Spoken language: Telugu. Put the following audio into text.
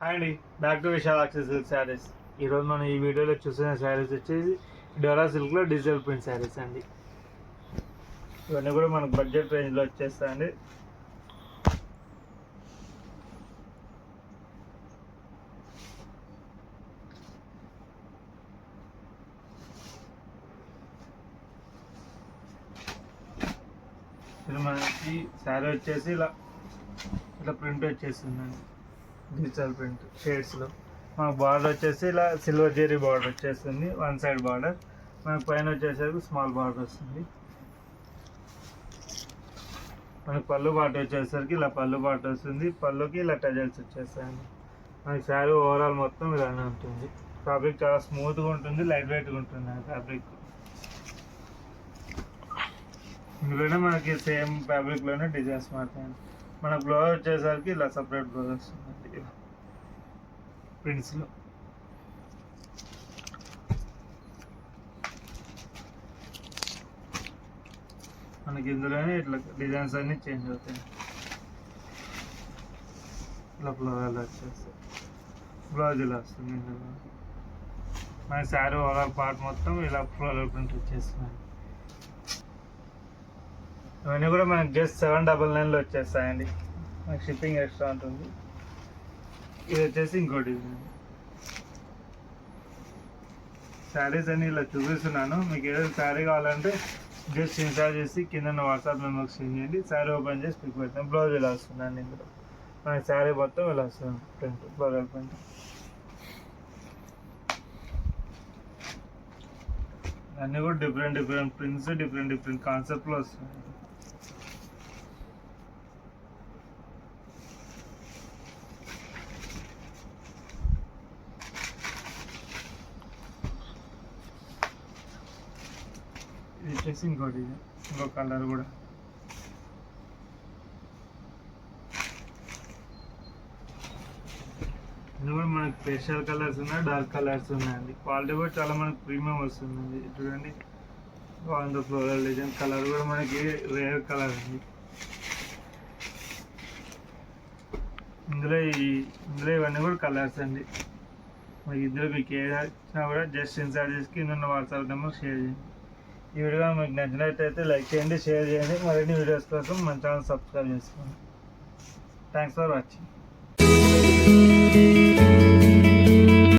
హాయ్ అండి, back to Visalakshi silk saris. ఈరోజు మనం ఈ వీడియోలో చూసిన శారీస్ వచ్చేసి డోలా సిల్క్లో డిజిటల్ ప్రింట్ శారీస్ అండి. ఇవన్నీ కూడా మనకు బడ్జెట్ రేంజ్లో వచ్చేస్తాయండి. ఇది మనకి శారీ వచ్చేసి ఇలా ప్రింట్ వచ్చేసిందండి, డిజిటల్ ప్రింట్ షేడ్స్లో. మనకు బార్డర్ వచ్చేసి ఇలా సిల్వర్ జెరీ బార్డర్ వచ్చేస్తుంది, వన్ సైడ్ బార్డర్. మనకు పైన వచ్చేసరికి స్మాల్ బార్డర్ వస్తుంది. మనకు పళ్ళు బార్డర్ వచ్చేసరికి ఇలా పళ్ళు బార్డర్ వస్తుంది, పళ్ళుకి ఇలా టజల్స్ వచ్చేస్తాయండి. మనకి శారీ ఓవరాల్ మొత్తం ఇలానే ఉంటుంది. ఫ్యాబ్రిక్ చాలా స్మూత్గా ఉంటుంది, లైట్ వెయిట్గా ఉంటుంది ఫ్యాబ్రిక్. ఇందులోనే మనకి సేమ్ ఫ్యాబ్రిక్లోనే డిజైన్స్ మారుతాయండి. మన బ్లౌజ్ వచ్చేసరికి ఇలా సపరేట్ బ్లౌజ్ వస్తుందండి, ఇలా ప్రింట్స్లో. మనకి ఇందులోనే ఇట్లా డిజైన్స్ అన్నీ చేంజ్ అవుతాయి. ఇలా ఫ్లోరల్ వచ్చేస్తాయి, బ్లౌజ్ ఇలా వస్తుంది. ఇందులో మన శారీ ఓవరాల్ పార్ట్ మొత్తం ఇలా ఫ్లోరల్ ప్రింట్ వచ్చేస్తున్నాయి. ఇవన్నీ కూడా మనకి జస్ట్ 799లో వచ్చేస్తాయండి. మనకి షిప్పింగ్ ఎక్స్ట్రా ఉంటుంది. ఇది వచ్చేసి ఇంకో డిజైన్. శారీస్ అన్ని ఇలా చూపిస్తున్నాను. మీకు ఏదైనా శారీ కావాలంటే జస్ట్ ఇన్స్టాల్ చేసి కింద వాట్సాప్ నెంబర్కి సెండ్ చేయండి. శారీ ఓపెన్ చేసి పిక్ పెడతాం. బ్లౌజ్ ఇలా వస్తుందండి. ఇందులో మనకి శారీ మొత్తం ఇలా వస్తుంది, ప్రింట్ ఫ్లోరల్ ప్రింట్. అన్నీ కూడా డిఫరెంట్ ప్రింట్స్, డిఫరెంట్ కాన్సెప్ట్లో వస్తున్నాయి. ఇది వచ్చేసి ఇంకోటి, ఇంకో కలర్ కూడా. ఇది కూడా మనకి పేస్టల్ కలర్స్ ఉన్నాయి, డార్క్ కలర్స్ ఉన్నాయండి. క్వాలిటీ కూడా చాలా మనకి ప్రీమియం వస్తుందండి. చూడండి, on the floral design. Colour కూడా మనకి రేర్ కలర్ అండి. ఇందులో ఇవన్నీ కూడా కలర్స్ అండి. మనకి ఇందులో మీకు ఏ వచ్చినా కూడా జస్ట్ ఇన్సర్ట్ చేసి కింద వాట్సాప్ నెంబర్ షేర్ చేయండి. ఈ వీడియో మీకు నచ్చినట్టయితే లైక్ చేయండి, షేర్ చేయండి. మరిన్ని వీడియోస్ కోసం మన ఛానల్ సబ్స్క్రైబ్ చేసుకోండి. Thanks for watching.